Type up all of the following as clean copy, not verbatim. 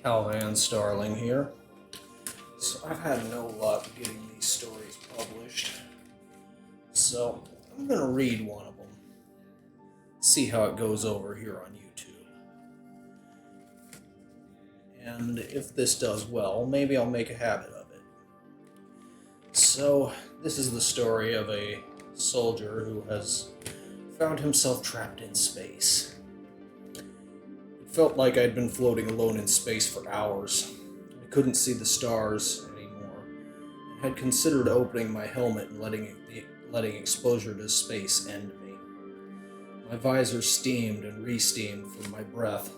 Calvan Starling here. So I've had no luck getting these stories published. So I'm going to read one of them. See how it goes over here on YouTube. And if this does well, maybe I'll make a habit of it. So this is the story of a soldier who has found himself trapped in space. It felt like I'd been floating alone in space for hours. I couldn't see the stars anymore, and had considered opening my helmet and letting exposure to space end me. My visor steamed and re-steamed from my breath,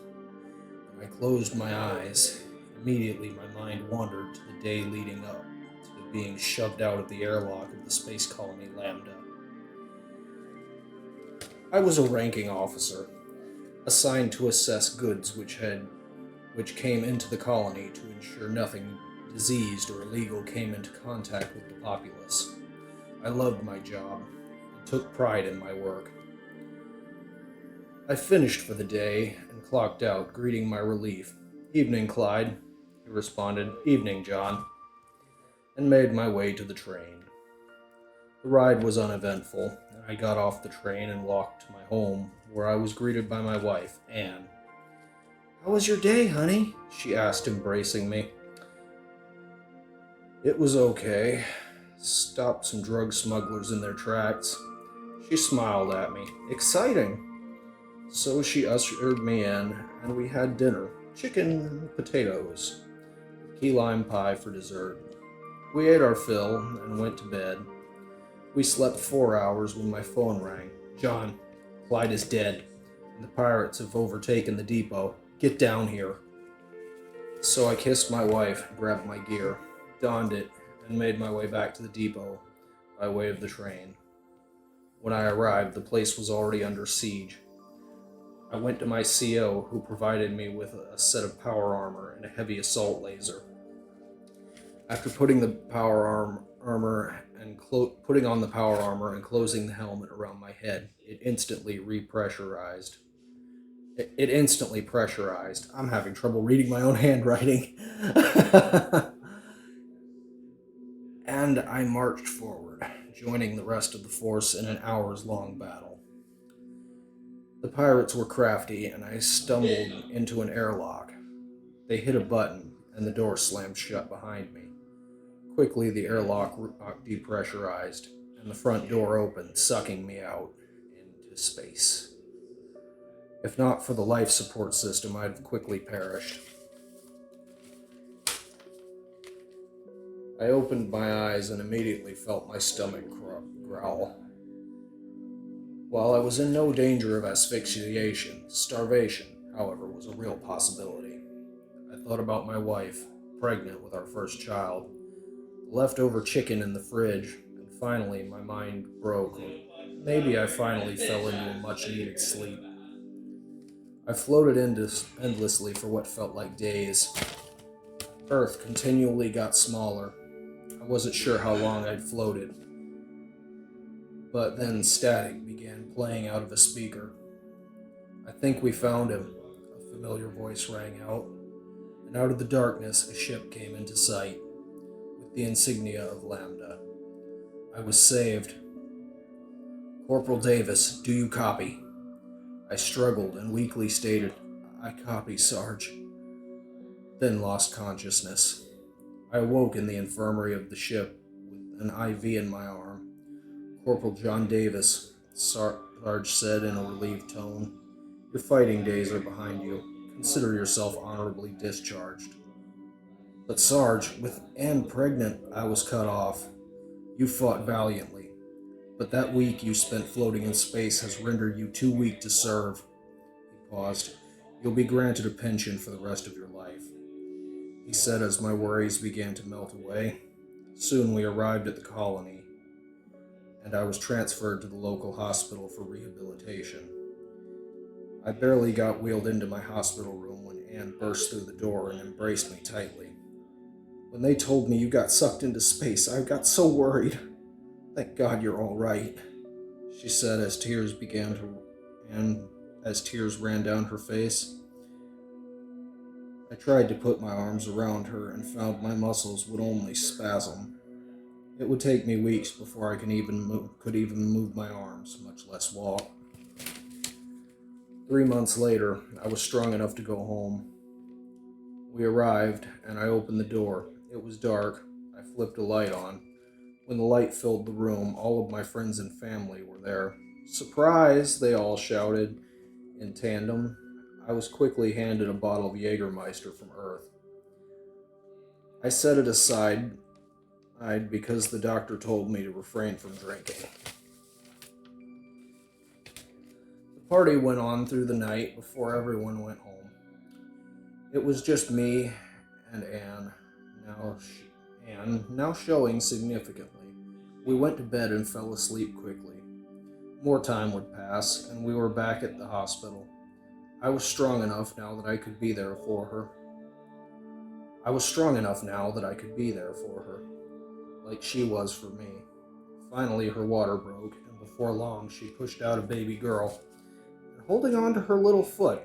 and I closed my eyes. Immediately, my mind wandered to the day leading up to being shoved out of the airlock of the space colony Lambda. I was a ranking officer, assigned to assess goods which came into the colony to ensure nothing diseased or illegal came into contact with the populace. I loved my job and took pride in my work. I finished for the day and clocked out, greeting my relief. "Evening, Clyde," he responded. "Evening, John," and made my way to the train. The ride was uneventful, and I got off the train and walked to my home, where I was greeted by my wife, Anne. "How was your day, honey?" she asked, embracing me. "It was okay. Stopped some drug smugglers in their tracks." She smiled at me. "Exciting." So she ushered me in, and we had dinner. Chicken and potatoes, with key lime pie for dessert. We ate our fill and went to bed. We slept 4 hours when my phone rang. "John, Clyde is dead, and the pirates have overtaken the depot. Get down here." So I kissed my wife, grabbed my gear, donned it, and made my way back to the depot by way of the train. When I arrived, the place was already under siege. I went to my CO, who provided me with a set of power armor and a heavy assault laser. After putting on the power armor and closing the helmet around my head, it instantly repressurized. It instantly pressurized. I'm having trouble reading my own handwriting. And I marched forward, joining the rest of the force in an hours-long battle. The pirates were crafty, and I stumbled into an airlock. They hit a button, and the door slammed shut behind me. Quickly, the airlock depressurized, and the front door opened, sucking me out into space. If not for the life support system, I'd have quickly perished. I opened my eyes and immediately felt my stomach growl. While I was in no danger of asphyxiation, starvation, however, was a real possibility. I thought about my wife, pregnant with our first child, the leftover chicken in the fridge, and finally my mind broke, or maybe I finally fell into a much-needed sleep. I floated endlessly for what felt like days. Earth continually got smaller. I wasn't sure how long I'd floated, but then static began playing out of a speaker. "I think we found him," a familiar voice rang out, and out of the darkness a ship came into sight, with the insignia of Lambda. I was saved. "Corporal Davis, do you copy?" I struggled and weakly stated, "I copy, Sarge," then lost consciousness. I awoke in the infirmary of the ship with an IV in my arm. "Corporal John Davis," Sarge said in a relieved tone, "your fighting days are behind you. Consider yourself honorably discharged." "But Sarge, with Anne pregnant," I was cut off. "You fought valiantly, but that week you spent floating in space has rendered you too weak to serve." He paused. "You'll be granted a pension for the rest of your life," he said as my worries began to melt away. Soon we arrived at the colony, and I was transferred to the local hospital for rehabilitation. I barely got wheeled into my hospital room when Anne burst through the door and embraced me tightly. "When they told me you got sucked into space, I got so worried. Thank God you're all right," she said as tears ran down her face. I tried to put my arms around her and found my muscles would only spasm. It would take me weeks before I could even move my arms, much less walk. 3 months later, I was strong enough to go home. We arrived, and I opened the door. It was dark. I flipped a light on. When the light filled the room, all of my friends and family were there. Surprise! They all shouted in tandem. I was quickly handed a bottle of Jägermeister from Earth. I set it aside because the doctor told me to refrain from drinking. The party went on through the night before everyone went home. It was just me and Anne, now showing significantly. We went to bed and fell asleep quickly. More time would pass, and we were back at the hospital. I was strong enough now that I could be there for her. Like she was for me. Finally, her water broke, and before long, she pushed out a baby girl, and holding on to her little foot,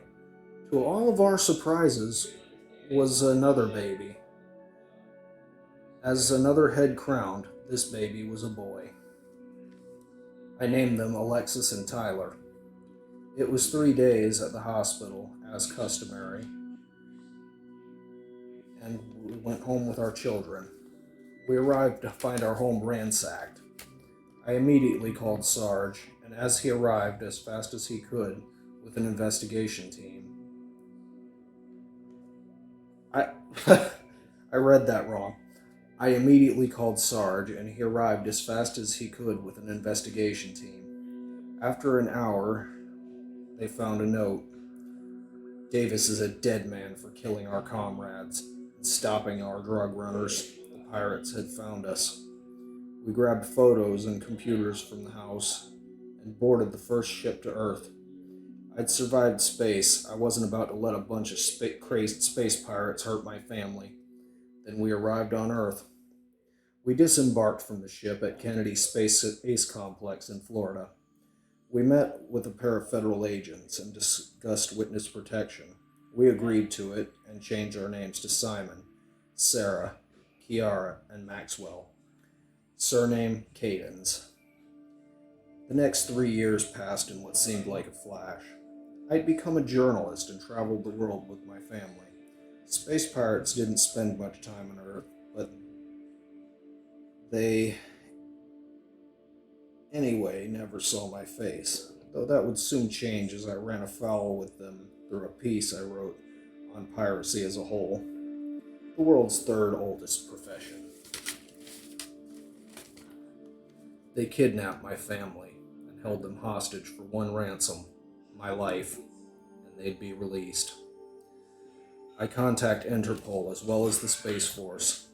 to all of our surprises, was another baby. As another head crowned, this baby was a boy. I named them Alexis and Tyler. It was 3 days at the hospital, as customary, and we went home with our children. We arrived to find our home ransacked. I immediately called Sarge, and as he arrived as fast as he could with an investigation team, I I read that wrong. I immediately called Sarge, and he arrived as fast as he could with an investigation team. After an hour, they found a note. Davis is a dead man for killing our comrades and stopping our drug runners. The pirates had found us. We grabbed photos and computers from the house and boarded the first ship to Earth. I'd survived space. I wasn't about to let a bunch of crazed space pirates hurt my family. Then we arrived on Earth. We disembarked from the ship at Kennedy Space Complex in Florida. We met with a pair of federal agents and discussed witness protection. We agreed to it and changed our names to Simon, Sarah, Kiara, and Maxwell. Surname Cadens. The next 3 years passed in what seemed like a flash. I'd become a journalist and traveled the world with my family. Space pirates didn't spend much time on Earth, but they, anyway, never saw my face, though that would soon change as I ran afoul with them through a piece I wrote on piracy as a whole, the world's third oldest profession. They kidnapped my family and held them hostage for one ransom, my life, and they'd be released. I contact Interpol as well as the Space Force,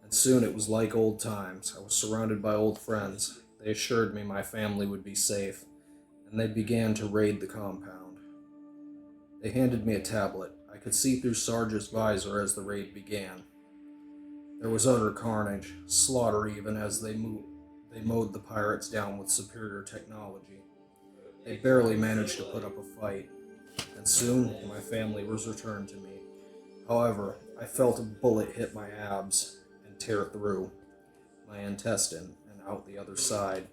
and soon it was like old times. I was surrounded by old friends. They assured me my family would be safe, and they began to raid the compound. They handed me a tablet. I could see through Sarge's visor as the raid began. There was utter carnage, slaughter even as they mowed the pirates down with superior technology. They barely managed to put up a fight, and soon my family was returned to me. However, I felt a bullet hit my abs and tear through my intestine and out the other side.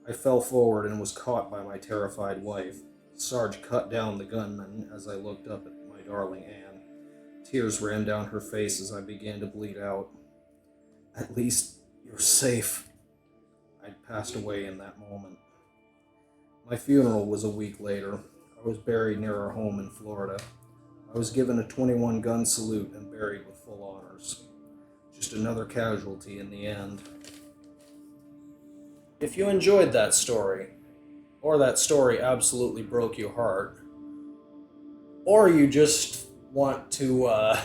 I fell forward and was caught by my terrified wife. Sarge cut down the gunman as I looked up at my darling Anne. Tears ran down her face as I began to bleed out. At least you're safe. I'd passed away in that moment. My funeral was a week later. I was buried near our home in Florida. I was given a 21 gun salute and buried with full honors. Just another casualty in the end. If you enjoyed that story, or that story absolutely broke your heart, or you just want to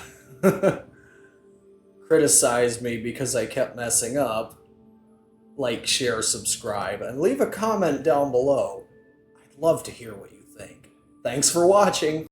criticize me because I kept messing up, like, share, subscribe, and leave a comment down below. I'd love to hear what you think. Thanks for watching!